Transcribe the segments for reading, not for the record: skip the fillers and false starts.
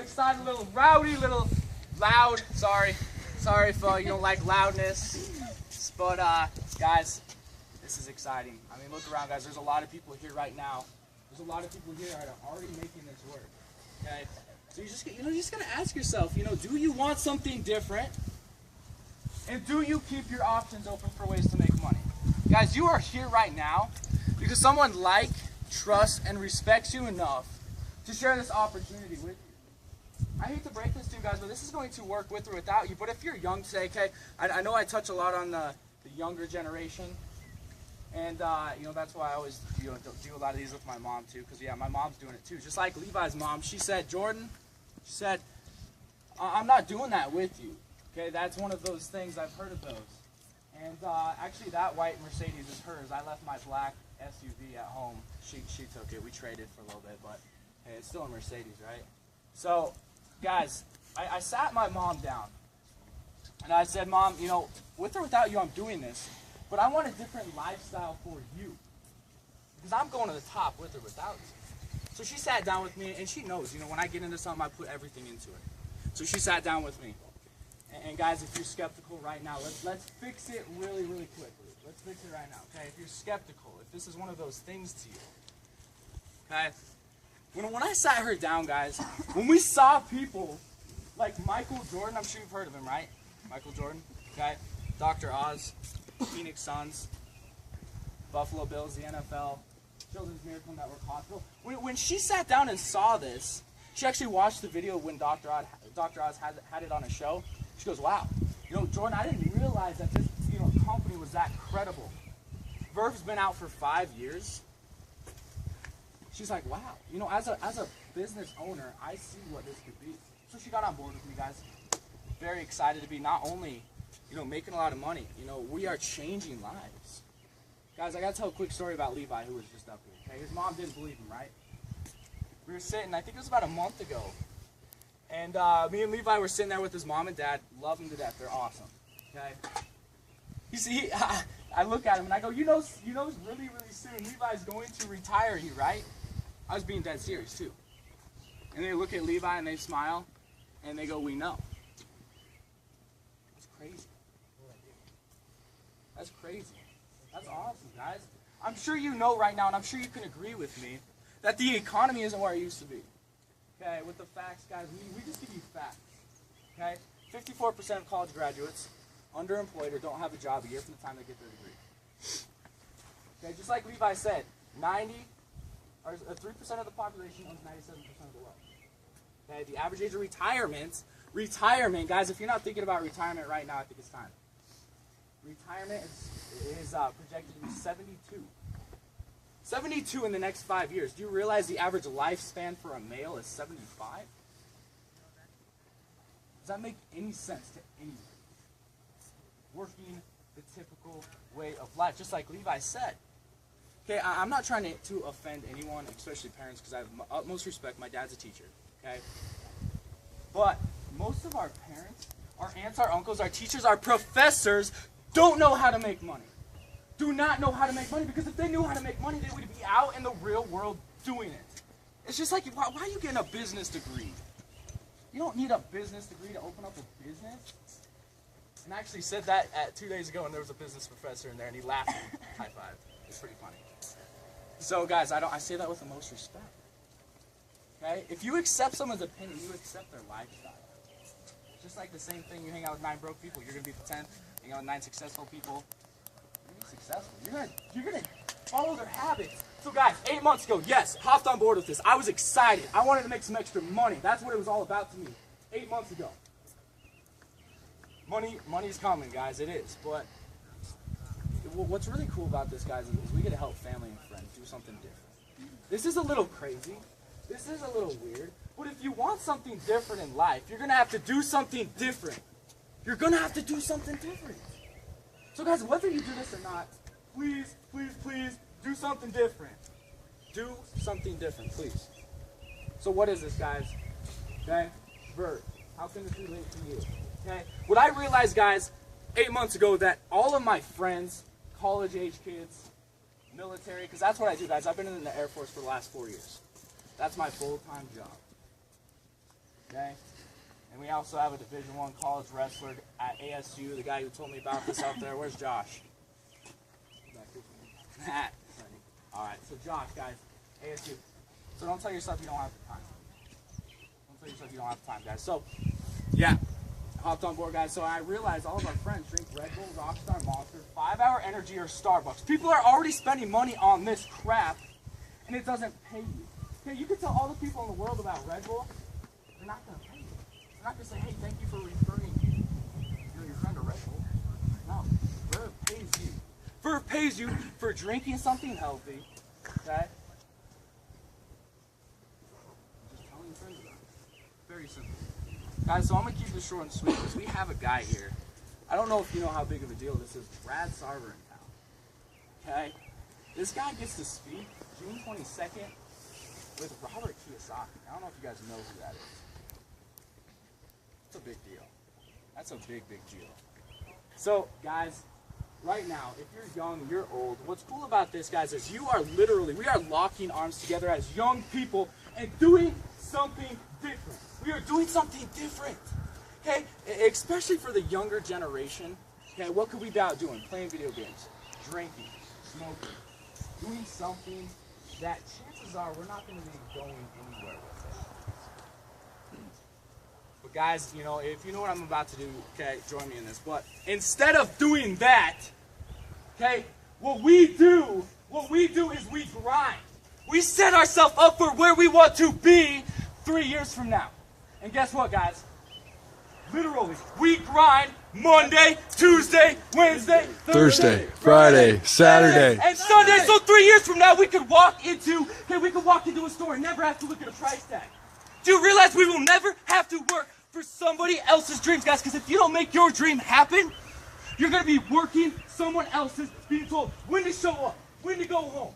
excited, a little rowdy, a little loud. Sorry if you don't like loudness. But guys, this is exciting. I mean, look around, guys. There's a lot of people here right now. There's a lot of people here that are already making this work. Okay, so you just gotta ask yourself, do you want something different? And do you keep your options open for ways to make money? Guys, you are here right now because someone trusts, and respects you enough to share this opportunity with you. I hate to break this to you guys, but this is going to work with or without you. But if you're young today, okay, I know I touch a lot on the younger generation. And, that's why I always do a lot of these with my mom, too. Because, yeah, my mom's doing it, too. Just like Levi's mom, she said, Jordan, I'm not doing that with you. Okay, that's one of those things. I've heard of those. And, actually, that white Mercedes is hers. I left my black SUV at home. She took it. We traded for a little bit. But, hey, it's still a Mercedes, right? So, guys, I sat my mom down. And I said, Mom, with or without you, I'm doing this. But I want a different lifestyle for you. Because I'm going to the top with or without you. So she sat down with me, and she knows, when I get into something, I put everything into it. So she sat down with me. And guys, if you're skeptical right now, let's fix it really, really quickly. Let's fix it right now, okay? If you're skeptical, if this is one of those things to you, okay? When I sat her down, guys, when we saw people like Michael Jordan, I'm sure you've heard of him, right? Michael Jordan, okay? Dr. Oz, Phoenix Suns, Buffalo Bills, the NFL, Children's Miracle Network Hospital. When she sat down and saw this, she actually watched the video when Dr. Oz had it on a show. She goes, wow, Jordan, I didn't realize that this company was that credible. Verve's been out for 5 years. She's like, wow, as a business owner, I see what this could be. So she got on board with me, guys. Very excited to be not only making a lot of money. We are changing lives. Guys, I got to tell a quick story about Levi, who was just up here. Okay, his mom didn't believe him, right? We were sitting, I think it was about a month ago, and me and Levi were sitting there with his mom and dad. Love them to death. They're awesome. Okay. I look at him and I go, really, really soon Levi's going to retire you, right? I was being dead serious too. And they look at Levi and they smile, and they go, we know. That's crazy. That's crazy. That's awesome, guys. I'm sure you know right now, and I'm sure you can agree with me, that the economy isn't where it used to be. Okay, with the facts, guys, we just give you facts. Okay, 54% of college graduates underemployed or don't have a job a year from the time they get their degree. Okay, just like Levi said, 3% of the population owns 97% of the wealth. Okay, the average age of retirement, guys, if you're not thinking about retirement right now, I think it's time. Retirement is projected to be 72. 72 in the next 5 years. Do you realize the average lifespan for a male is 75? Does that make any sense to anyone? Working the typical way of life, just like Levi said. Okay, I'm not trying to offend anyone, especially parents, because I have utmost respect. My dad's a teacher, okay? But most of our parents, our aunts, our uncles, our teachers, our professors don't know how to make money. Do not know how to make money, because if they knew how to make money, they would be out in the real world doing it. It's just like, why are you getting a business degree? You don't need a business degree to open up a business. And I actually said that 2 days ago, and there was a business professor in there, and he laughed at me. High five. It's pretty funny. So, guys, I say that with the most respect. Okay? If you accept someone's opinion, you accept their lifestyle. Just like the same thing, you hang out with 9 broke people, you're going to be the 10th. Hang out with 9 successful people, you're going to be successful. You're gonna follow their habits. So, guys, 8 months ago, yes, hopped on board with this. I was excited. I wanted to make some extra money. That's what it was all about to me. 8 months ago. Money's coming, guys. It is. But what's really cool about this, guys, is we get to help family and friends do something different. This is a little crazy. This is a little weird. But if you want something different in life, you're going to have to do something different. You're going to have to do something different. So, guys, whether you do this or not, please, please, please do something different. Do something different, please. So what is this, guys? Okay? Verve. How can this relate to you? Okay? What I realized, guys, 8 months ago, that all of my friends, college-age kids, military, because that's what I do, guys. I've been in the Air Force for the last 4 years. That's my full-time job. Okay? we also have a Division I college wrestler at ASU, the guy who told me about this out there. Where's Josh? Alright, so Josh, guys, ASU. So don't tell yourself you don't have the time. Don't tell yourself you don't have the time, guys. So, yeah, hopped on board, guys. So I realized all of our friends drink Red Bull, Rockstar, Monster, 5 Hour Energy, or Starbucks. People are already spending money on this crap, and it doesn't pay you. Okay, you can tell all the people in the world about Red Bull, they're not going to pay you. They're not going to say, hey, thank you for referring your friend to Red Bull. No, Verve pays you. Verve pays you for drinking something healthy, okay? Just telling your friends about it. Very simple. Guys, so I'm going to keep this short and sweet because we have a guy here. I don't know if you know how big of a deal this is. Brad Sarver in town. Okay? This guy gets to speak June 22nd with Robert Kiyosaki. I don't know if you guys know who that is. It's a big deal. That's a big, big deal. So, guys, right now, if you're young, you're old, what's cool about this, guys, is we are locking arms together as young people and doing something different. We are doing something different, okay? Especially for the younger generation, okay? What could we be out doing? Playing video games, drinking, smoking, doing something that chances are we're not going to be going anywhere with it. But guys, you know, if you know what I'm about to do, okay, join me in this. But instead of doing that, okay, what we do is we grind. We set ourselves up for where we want to be 3 years from now. And guess what, guys? Literally, we grind Monday, Tuesday, Wednesday, Thursday, Friday, Saturday, and Sunday. So 3 years from now, we could walk into a store and never have to look at a price tag. Do you realize we will never have to work for somebody else's dreams, guys? Because if you don't make your dream happen, you're going to be working someone else's, being told when to show up, when to go home,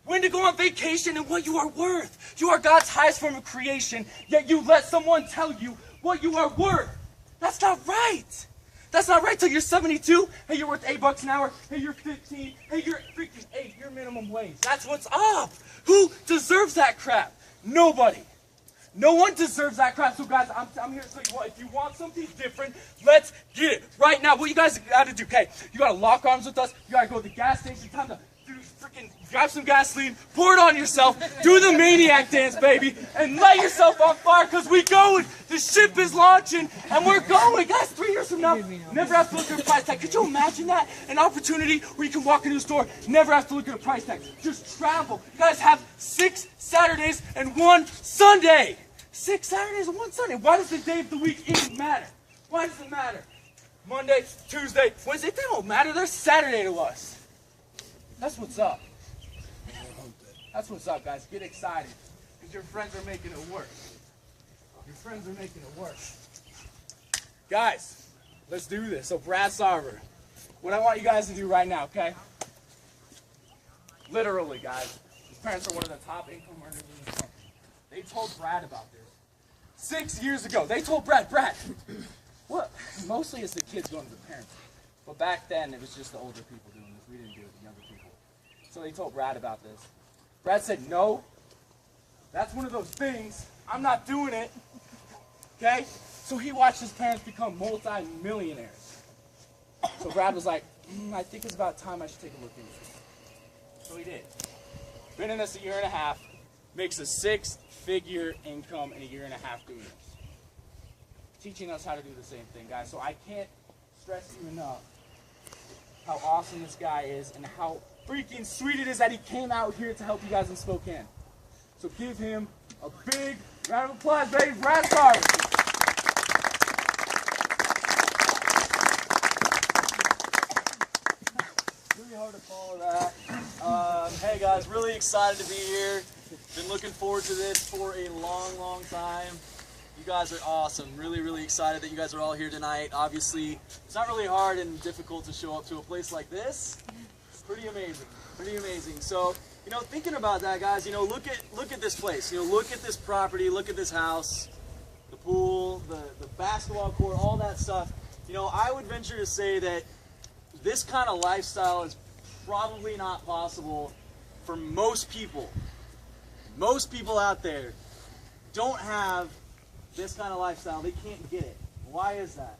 when to go on vacation, and what you are worth. You are God's highest form of creation, yet you let someone tell you what you are worth. That's not right. That's not right till you're 72. Hey, you're worth $8 an hour. Hey, you're 15. Hey, you're freaking 8. You're minimum wage. That's what's up. Who deserves that crap? Nobody. No one deserves that crap. So, guys, I'm here to tell you what. If you want something different, let's get it right now. What you guys got to do, okay? You got to lock arms with us. You got to go to the gas station. Time to freaking grab some gasoline, pour it on yourself, do the maniac dance, baby, and light yourself on fire, because we going. The ship is launching, and we're going. Guys, 3 years from now, never have to look at a price tag. Could you imagine that? An opportunity where you can walk into a store, never have to look at a price tag. Just travel. You guys have 6 Saturdays and 1 Sunday. 6 Saturdays and 1 Sunday. Why does the day of the week even matter? Why does it matter? Monday, Tuesday, Wednesday, they don't matter. They're Saturday to us. That's what's up. That's what's up, guys. Get excited, because your friends are making it work. Your friends are making it work. Guys, let's do this. So Brad Sarver, what I want you guys to do right now, okay? Literally, guys, his parents are one of the top income earners in the country. They told Brad about this 6 years ago. They told Brad, what? Mostly it's the kids going to the parents. But back then, it was just the older people doing this. We didn't do it, the younger people. So they told Brad about this. Brad said, no, that's one of those things. I'm not doing it. Okay? So he watched his parents become multi-millionaires. So Brad was like, I think it's about time I should take a look into it. So he did. Been in this a year and a half. Makes a 6-figure income in a year and a half doing this. Teaching us how to do the same thing, guys. So I can't stress to you enough how awesome this guy is and how freaking sweet it is that he came out here to help you guys in Spokane. So give him a big round of applause, baby. Brad Sarver. Really hard to follow that. Hey guys, really excited to be here. Been looking forward to this for a long, long time. You guys are awesome. Really, really excited that you guys are all here tonight. Obviously, it's not really hard and difficult to show up to a place like this. It's pretty amazing. Pretty amazing. So, you know, thinking about that, guys, you know, look at this place. You know, look at this property, look at this house, the pool, the basketball court, all that stuff. You know, I would venture to say that this kind of lifestyle is probably not possible for most people. Most people out there don't have this kind of lifestyle. They can't get it. Why is that?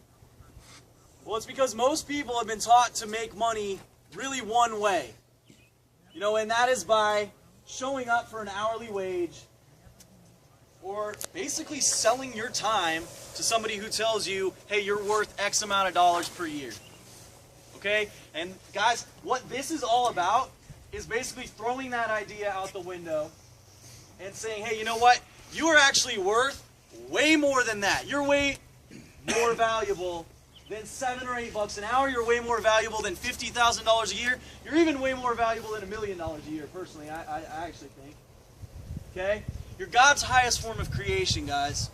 Well, it's because most people have been taught to make money really one way. You know, and that is by showing up for an hourly wage or basically selling your time to somebody who tells you, hey, you're worth X amount of dollars per year. Okay? And guys, what this is all about is basically throwing that idea out the window and saying, hey, you know what? You are actually worth way more than that. You're way more valuable than $7 or $8 an hour. You're way more valuable than $50,000 a year. You're even way more valuable than $1 million a year, personally, I actually think. Okay? You're God's highest form of creation, guys.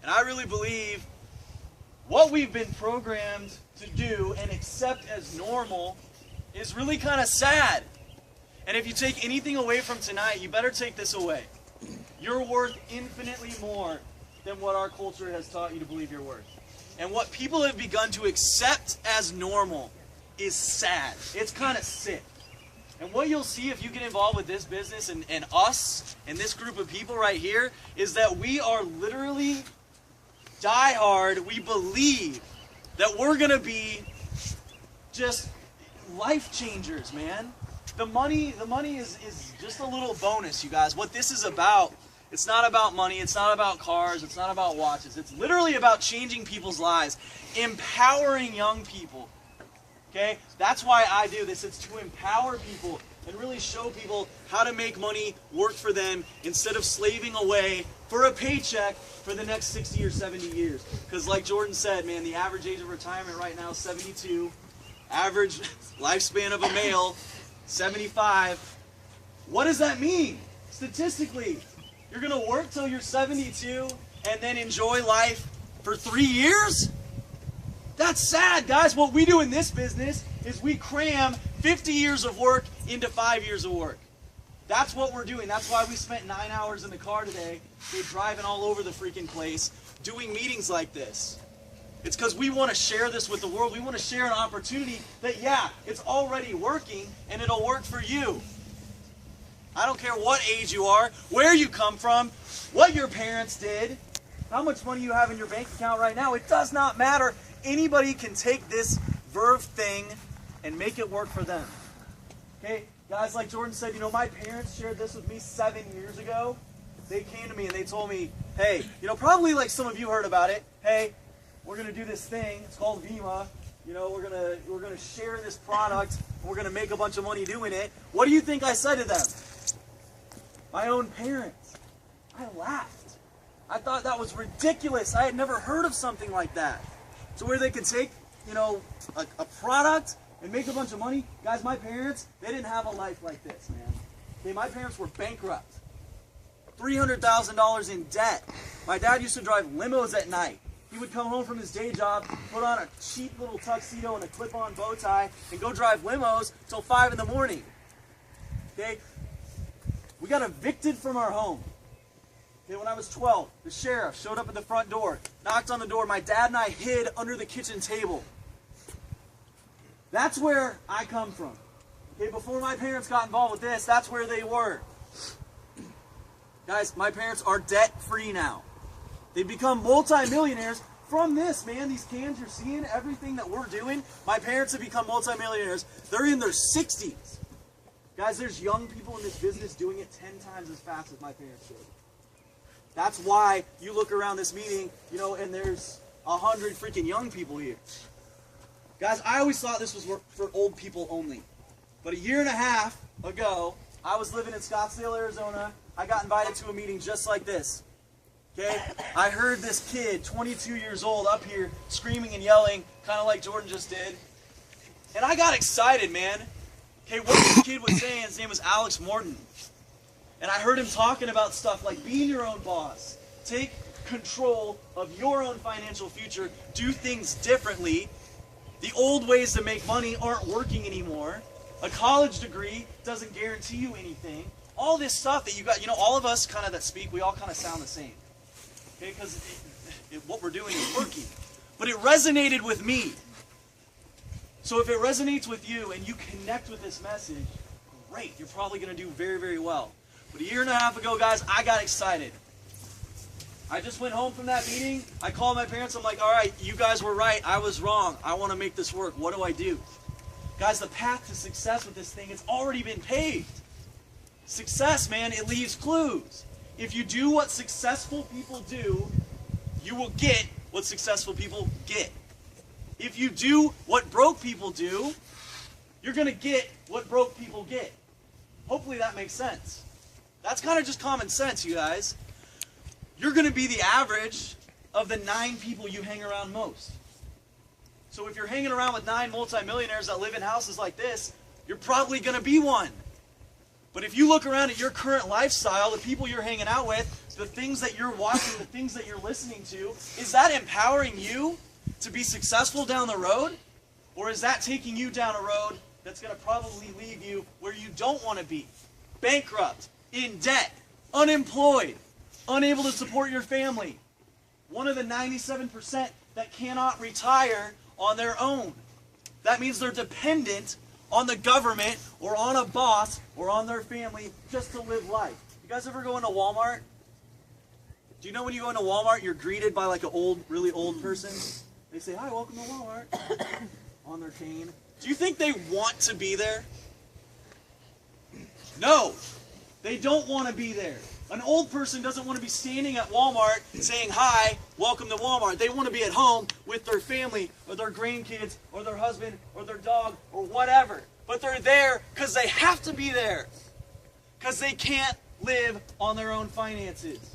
And I really believe what we've been programmed to do and accept as normal is really kind of sad. And if you take anything away from tonight, you better take this away. You're worth infinitely more than what our culture has taught you to believe you're worth. And what people have begun to accept as normal is sad. It's kind of sick. And what you'll see if you get involved with this business and us and this group of people right here is that we are literally diehard. We believe that we're going to be just life changers, man. The money is just a little bonus, you guys. What this is about, it's not about money, it's not about cars, it's not about watches. It's literally about changing people's lives, empowering young people. Okay? That's why I do this. It's to empower people and really show people how to make money work for them instead of slaving away for a paycheck for the next 60 or 70 years. Because like Jordan said, man, the average age of retirement right now is 72. Average lifespan of a male, 75. What does that mean? Statistically, you're going to work till you're 72 and then enjoy life for 3 years? That's sad, guys. What we do in this business is we cram 50 years of work into 5 years of work. That's what we're doing. That's why we spent 9 hours in the car today. We're driving all over the freaking place doing meetings like this. It's because we want to share this with the world. We want to share an opportunity that, yeah, it's already working and it'll work for you. I don't care what age you are, where you come from, what your parents did, how much money you have in your bank account right now. It does not matter. Anybody can take this Verve thing and make it work for them. Okay, guys, like Jordan said, you know, my parents shared this with me 7 years ago. They came to me and they told me, hey, you know, probably like some of you heard about it. Hey, we're gonna do this thing. It's called Vima. You know, we're gonna share this product. And we're gonna make a bunch of money doing it. What do you think I said to them? My own parents. I laughed. I thought that was ridiculous. I had never heard of something like that. So where they could take, you know, a product and make a bunch of money. Guys, my parents, they didn't have a life like this, man. Okay, my parents were bankrupt. $300,000 in debt. My dad used to drive limos at night. He would come home from his day job, put on a cheap little tuxedo and a clip-on bow tie, and go drive limos till 5 in the morning. Okay? We got evicted from our home. Okay, when I was 12, the sheriff showed up at the front door, knocked on the door. My dad and I hid under the kitchen table. That's where I come from. Okay, before my parents got involved with this, that's where they were. Guys, my parents are debt-free now. They've become multi-millionaires from this, man. These cans you're seeing, everything that we're doing, my parents have become multi-millionaires. They're in their 60s. Guys, there's young people in this business doing it 10 times as fast as my parents did. That's why you look around this meeting, you know, and there's 100 freaking young people here. Guys, I always thought this was for old people only. But a year and a half ago, I was living in Scottsdale, Arizona. I got invited to a meeting just like this. Okay? I heard this kid, 22 years old, up here screaming and yelling, kind of like Jordan just did. And I got excited, man. Okay, what this kid was saying, his name was Alex Morton. And I heard him talking about stuff like being your own boss. Take control of your own financial future. Do things differently. The old ways to make money aren't working anymore. A college degree doesn't guarantee you anything. All this stuff that you got, you know, all of us kind of that speak, we all kind of sound the same. Okay, because what we're doing is working. But it resonated with me. So if it resonates with you and you connect with this message, great. You're probably going to do very, very well. But a year and a half ago, guys, I got excited. I just went home from that meeting. I called my parents. I'm like, all right, you guys were right. I was wrong. I want to make this work. What do I do? Guys, the path to success with this thing, it's already been paved. Success, man, it leaves clues. If you do what successful people do, you will get what successful people get. If you do what broke people do, you're going to get what broke people get. Hopefully that makes sense. That's kind of just common sense, you guys. You're going to be the average of the 9 people you hang around most. So if you're hanging around with 9 multimillionaires that live in houses like this, you're probably going to be one. But if you look around at your current lifestyle, the people you're hanging out with, the things that you're watching, the things that you're listening to, is that empowering you to be successful down the road? Or is that taking you down a road that's going to probably leave you where you don't want to be? Bankrupt, in debt, unemployed, unable to support your family. One of the 97% that cannot retire on their own. That means they're dependent on the government or on a boss or on their family just to live life. You guys ever go into Walmart? Do you know when you go into Walmart, you're greeted by like an old, really old person? They say, hi, welcome to Walmart, on their cane. Do you think they want to be there? No, they don't want to be there. An old person doesn't want to be standing at Walmart saying, hi, welcome to Walmart. They want to be at home with their family or their grandkids or their husband or their dog or whatever. But they're there because they have to be there. Because they can't live on their own finances.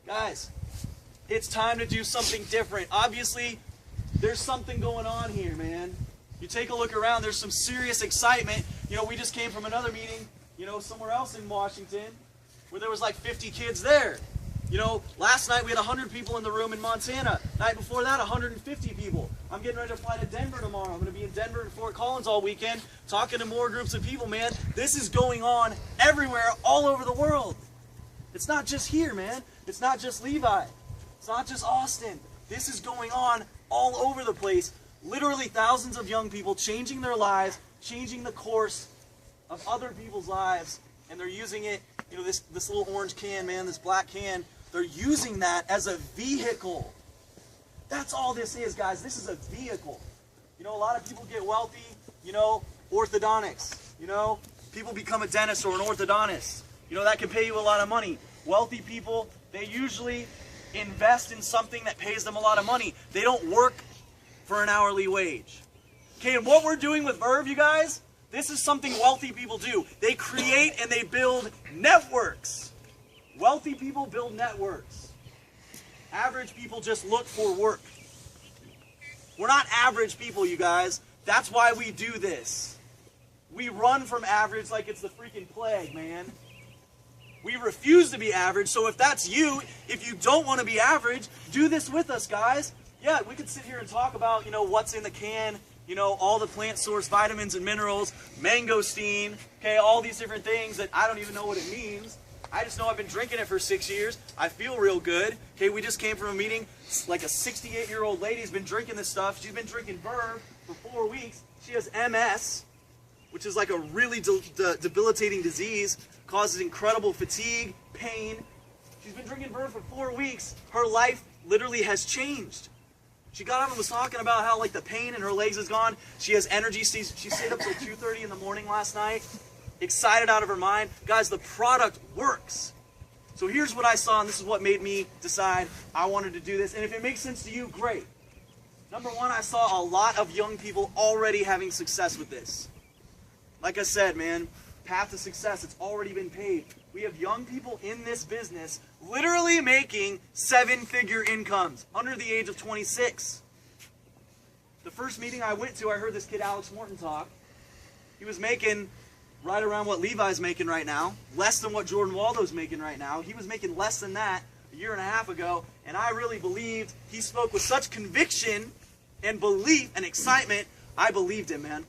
Guys, it's time to do something different. Obviously, there's something going on here, man. You take a look around, there's some serious excitement. You know, we just came from another meeting, you know, somewhere else in Washington, where there was like 50 kids there. You know, last night we had 100 people in the room in Montana. Night before that, 150 people. I'm getting ready to fly to Denver tomorrow. I'm going to be in Denver and Fort Collins all weekend, talking to more groups of people, man. This is going on everywhere, all over the world. It's not just here, man. It's not just Levi. It's not just Austin. This is going on all over the place. Literally thousands of young people changing their lives, changing the course of other people's lives, and they're using it, you know, this little orange can, man, this black can, they're using that as a vehicle. That's all this is, guys. This is a vehicle. You know, a lot of people get wealthy, you know, orthodontics. You know, people become a dentist or an orthodontist. You know, that can pay you a lot of money. Wealthy people, they usually invest in something that pays them a lot of money. They don't work for an hourly wage. Okay, and what we're doing with Verve, you guys, this is something wealthy people do. They create and they build networks. Wealthy people build networks. Average people just look for work. We're not average people, you guys. That's why we do this. We run from average like it's the freaking plague, man. We refuse to be average, so if that's you, if you don't want to be average, do this with us, guys. Yeah, we could sit here and talk about, you know, what's in the can, you know, all the plant source vitamins and minerals, mangosteen, okay, all these different things that I don't even know what it means. I just know I've been drinking it for 6 years. I feel real good. Okay, we just came from a meeting. Like a 68-year-old lady's been drinking this stuff. She's been drinking Verve for 4 weeks. She has MS, which is like a really debilitating disease, causes incredible fatigue, pain. She's been drinking Verve for 4 weeks. Her life literally has changed. She got up and was talking about how like the pain in her legs is gone. She has energy. She stayed up till 2:30 in the morning last night, excited out of her mind. Guys, the product works. So here's what I saw, and this is what made me decide I wanted to do this. And if it makes sense to you, great. Number one, I saw a lot of young people already having success with this. Like I said, man, path to success, it's already been paved. We have young people in this business literally making 7-figure incomes under the age of 26. The first meeting I went to, I heard this kid Alex Morton talk. He was making right around what Levi's making right now, less than what Jordan Waldo's making right now. He was making less than that a year and a half ago, and I really believed, he spoke with such conviction and belief and excitement, I believed him, man.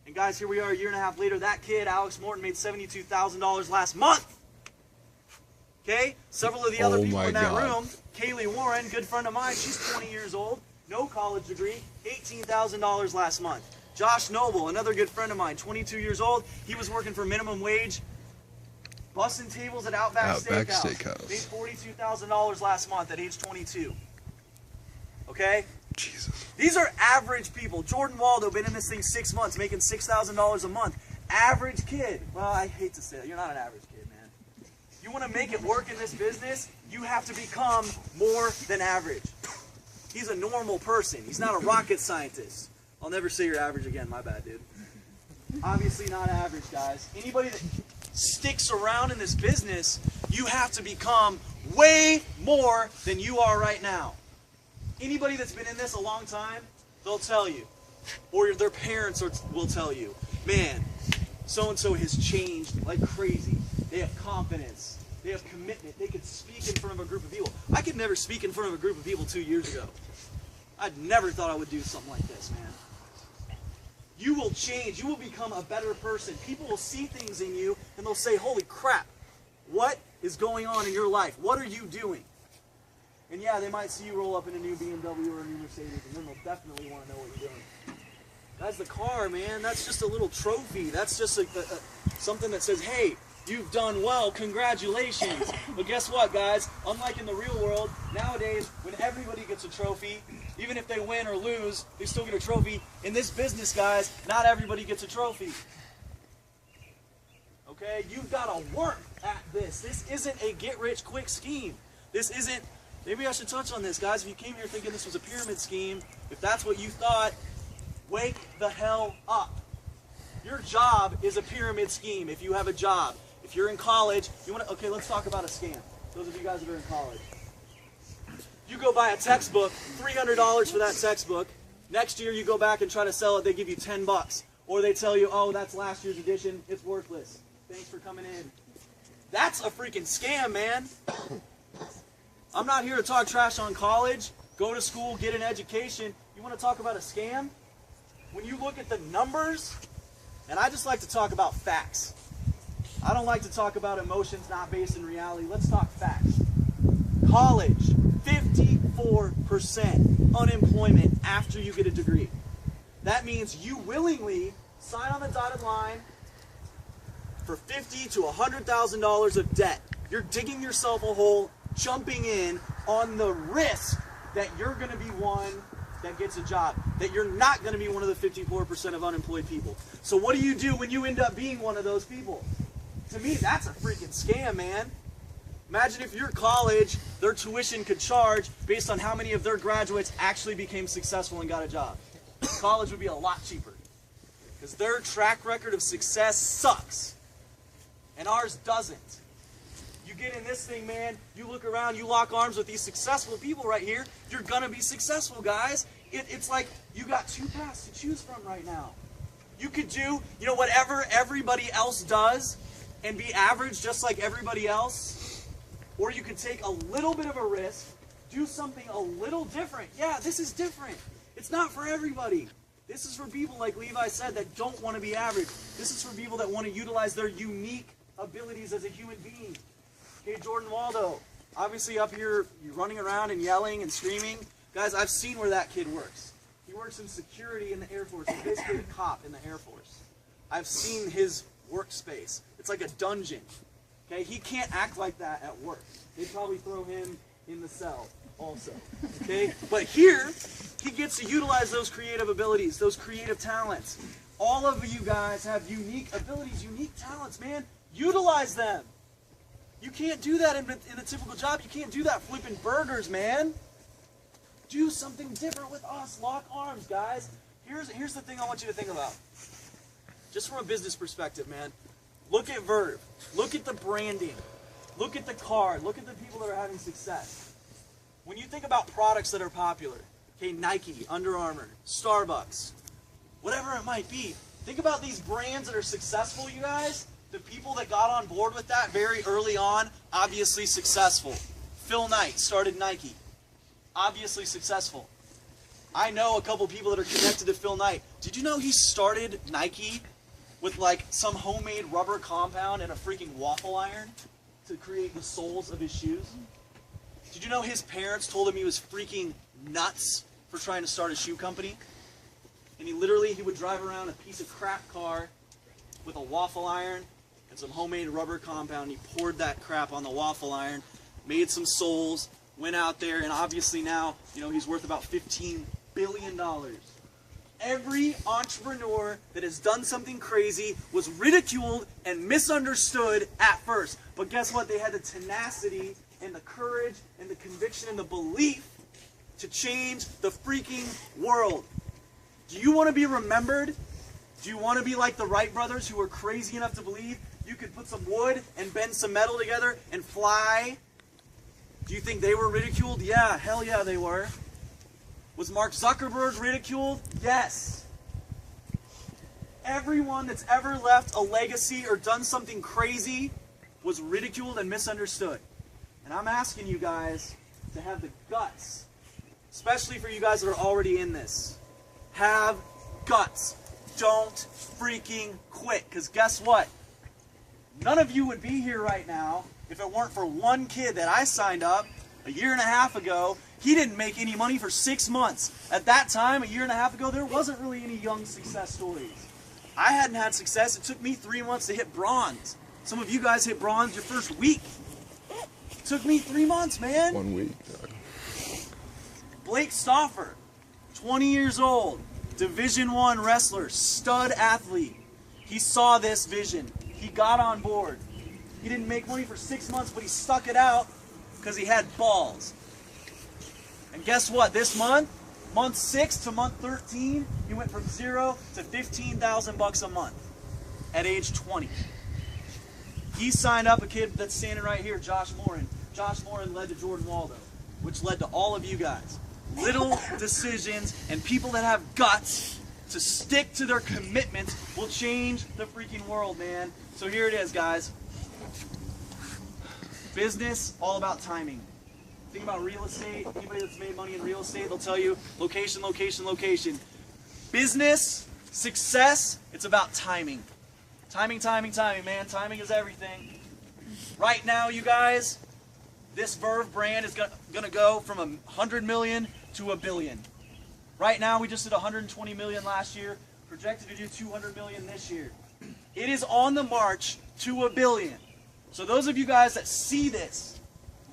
And guys, here we are a year and a half later. That kid, Alex Morton, made $72,000 last month. Okay? Several of the other people in that room, Kaylee Warren, good friend of mine, she's 20 years old, no college degree, $18,000 last month. Josh Noble, another good friend of mine, 22 years old, he was working for minimum wage, Busting tables at Outback Steakhouse. Made $42,000 last month at age 22. Okay? Jesus. These are average people. Jordan Waldo, been in this thing 6 months, making $6,000 a month. Average kid. Well, I hate to say it. You're not an average kid, man. You want to make it work in this business, you have to become more than average. He's a normal person. He's not a rocket scientist. I'll never say you're average again. My bad, dude. Obviously not average, guys. Anybody that sticks around in this business, you have to become way more than you are right now. Anybody that's been in this a long time, they'll tell you, or their parents will tell you, man, so-and-so has changed like crazy. They have confidence. They have commitment. They could speak in front of a group of people. I could never speak in front of a group of people 2 years ago. I'd never thought I would do something like this, man. You will change. You will become a better person. People will see things in you, and they'll say, holy crap, what is going on in your life? What are you doing? And yeah, they might see you roll up in a new BMW or a new Mercedes, and then they'll definitely want to know what you're doing. That's the car, man. That's just a little trophy. That's just something that says, hey, you've done well, congratulations. But guess what, guys? Unlike in the real world, nowadays, when everybody gets a trophy, even if they win or lose, they still get a trophy. In this business, guys, not everybody gets a trophy. Okay? You've got to work at this. This isn't a get-rich-quick scheme. This isn't... Maybe I should touch on this, guys. If you came here thinking this was a pyramid scheme, if that's what you thought, wake the hell up. Your job is a pyramid scheme if you have a job. If you're in college, you want to... Okay, let's talk about a scam. Those of you guys that are in college. You go buy a textbook, $300 for that textbook. Next year you go back and try to sell it, they give you $10. Or they tell you, oh, that's last year's edition, it's worthless. Thanks for coming in. That's a freaking scam, man. I'm not here to talk trash on college. Go to school, get an education. You want to talk about a scam? When you look at the numbers, and I just like to talk about facts. I don't like to talk about emotions not based in reality. Let's talk facts. College, 54% unemployment after you get a degree. That means you willingly sign on the dotted line for $50,000 to $100,000 of debt. You're digging yourself a hole, jumping in on the risk that you're going to be one that gets a job, that you're not going to be one of the 54% of unemployed people. So what do you do when you end up being one of those people? To me, that's a freaking scam, man. Imagine if your college, their tuition could charge based on how many of their graduates actually became successful and got a job. College would be a lot cheaper because their track record of success sucks and ours doesn't. You get in this thing, man, you look around, you lock arms with these successful people right here, you're going to be successful, guys. It's like you got two paths to choose from right now. You could do, whatever everybody else does and be average just like everybody else, or you could take a little bit of a risk, do something a little different. Yeah, this is different. It's not for everybody. This is for people, like Levi said, that don't want to be average. This is for people that want to utilize their unique abilities as a human being. Okay, Jordan Waldo, obviously up here, you're running around and yelling and screaming. Guys, I've seen where that kid works. He works in security in the Air Force. He's basically a cop in the Air Force. I've seen his workspace. It's like a dungeon. Okay, he can't act like that at work. They'd probably throw him in the cell also. Okay, but here, he gets to utilize those creative abilities, those creative talents. All of you guys have unique abilities, unique talents, man. Utilize them. You can't do that in a typical job. You can't do that flipping burgers, man. Do something different with us. Lock arms, guys. Here's the thing I want you to think about. Just from a business perspective, man. Look at Verve. Look at the branding. Look at the card. Look at the people that are having success. When you think about products that are popular, okay, Nike, Under Armour, Starbucks, whatever it might be, think about these brands that are successful, you guys. The people that got on board with that very early on, obviously successful. Phil Knight started Nike. Obviously successful. I know a couple people that are connected to Phil Knight. Did you know he started Nike with like some homemade rubber compound and a freaking waffle iron to create the soles of his shoes? Did you know his parents told him he was freaking nuts for trying to start a shoe company? And he would drive around a piece of crap car with a waffle iron and some homemade rubber compound. He poured that crap on the waffle iron, made some soles, went out there, and obviously now, you know, he's worth about $15 billion. Every entrepreneur that has done something crazy was ridiculed and misunderstood at first. But guess what? They had the tenacity and the courage and the conviction and the belief to change the freaking world. Do you want to be remembered? Do you want to be like the Wright brothers who were crazy enough to believe you could put some wood and bend some metal together and fly? Do you think they were ridiculed? Yeah, hell yeah they were. Was Mark Zuckerberg ridiculed? Yes. Everyone that's ever left a legacy or done something crazy was ridiculed and misunderstood. And I'm asking you guys to have the guts, especially for you guys that are already in this. Have guts. Don't freaking quit. Because guess what? None of you would be here right now if it weren't for one kid that I signed up a year and a half ago. He didn't make any money for 6 months. At that time, a year and a half ago, there wasn't really any young success stories. I hadn't had success. It took me 3 months to hit bronze. Some of you guys hit bronze your first week. It took me 3 months, man. 1 week. Blake Stauffer, 20 years old, Division I wrestler, stud athlete. He saw this vision. He got on board. He didn't make money for 6 months, but he stuck it out because he had balls. And guess what? This month, month 6 to month 13, he went from 0 to $15,000 a month at age 20. He signed up a kid that's standing right here, Josh Morin. Josh Morin led to Jordan Waldo, which led to all of you guys. Little decisions and people that have guts to stick to their commitments will change the freaking world, man. So here it is, guys. Business, all about timing. Think about real estate. Anybody that's made money in real estate, they'll tell you location, location, location. Business, success, it's about timing. Timing, timing, timing, man. Timing is everything. Right now, you guys, this Verve brand is going to go from 100 million to 1 billion. Right now, we just did 120 million last year, projected to do 200 million this year. It is on the march to 1 billion. So those of you guys that see this,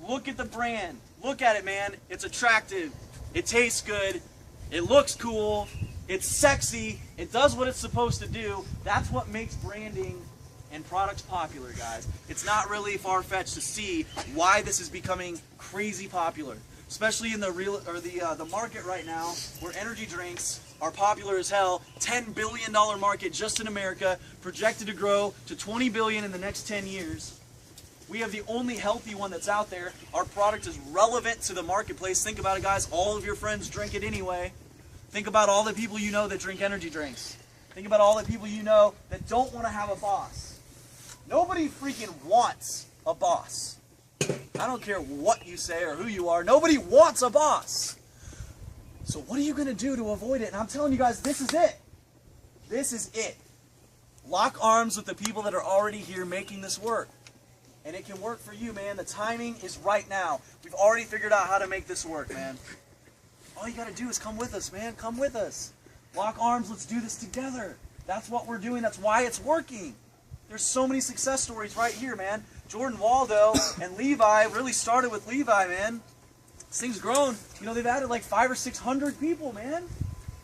look at the brand. Look at it, man. It's attractive. It tastes good. It looks cool. It's sexy. It does what it's supposed to do. That's what makes branding and products popular, guys. It's not really far-fetched to see why this is becoming crazy popular, especially in the market right now, where energy drinks are popular as hell. $10 billion market just in America, projected to grow to $20 billion in the next 10 years. We have the only healthy one that's out there. Our product is relevant to the marketplace. Think about it, guys. All of your friends drink it anyway. Think about all the people you know that drink energy drinks. Think about all the people you know that don't want to have a boss. Nobody freaking wants a boss. I don't care what you say or who you are. Nobody wants a boss. So what are you going to do to avoid it? And I'm telling you guys, this is it. This is it. Lock arms with the people that are already here making this work. And it can work for you, man. The timing is right now. We've already figured out how to make this work, man. All you got to do is come with us, man. Come with us. Lock arms. Let's do this together. That's what we're doing. That's why it's working. There's so many success stories right here, man. Jordan Waldo and Levi really started with Levi, man. This thing's grown. You know, they've added like 500 or 600 people, man.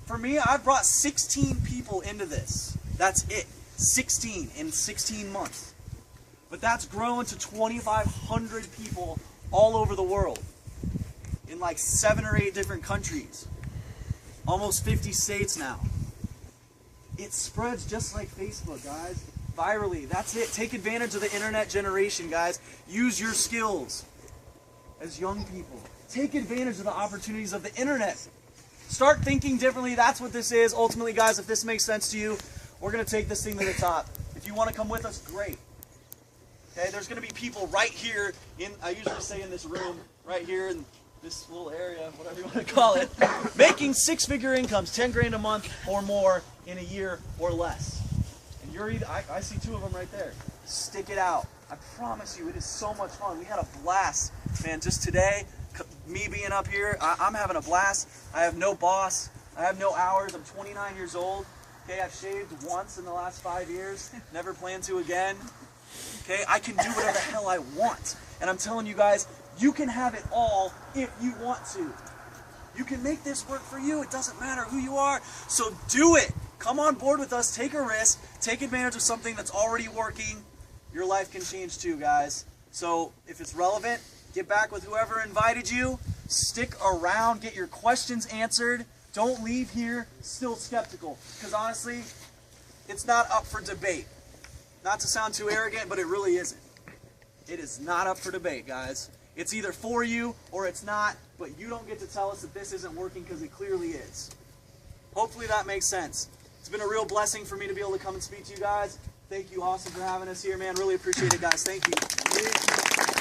For me, I've brought 16 people into this. That's it. 16 in 16 months. But that's grown to 2,500 people all over the world in like 7 or 8 different countries. Almost 50 states now. It spreads just like Facebook, guys. Virally. That's it. Take advantage of the internet generation, guys. Use your skills as young people. Take advantage of the opportunities of the internet. Start thinking differently. That's what this is. Ultimately, guys, if this makes sense to you, we're going to take this thing to the top. If you want to come with us, great. Okay, there's going to be people right here I usually say in this room, right here in this little area, whatever you want to call it, making 6-figure incomes, 10 grand a month or more in a year or less. And you're either, I see 2 of them right there. Stick it out. I promise you, it is so much fun. We had a blast, man, just today, me being up here, I'm having a blast. I have no boss. I have no hours. I'm 29 years old. Okay, I've shaved once in the last 5 years. Never plan to again. Okay, I can do whatever the hell I want. And I'm telling you guys, you can have it all if you want to. You can make this work for you. It doesn't matter who you are. So do it. Come on board with us. Take a risk. Take advantage of something that's already working. Your life can change too, guys. So if it's relevant, get back with whoever invited you. Stick around. Get your questions answered. Don't leave here still skeptical. Because honestly, it's not up for debate. Not to sound too arrogant, but it really isn't. It is not up for debate, guys. It's either for you or it's not, but you don't get to tell us that this isn't working because it clearly is. Hopefully that makes sense. It's been a real blessing for me to be able to come and speak to you guys. Thank you, Austin, for having us here, man. Really appreciate it, guys. Thank you.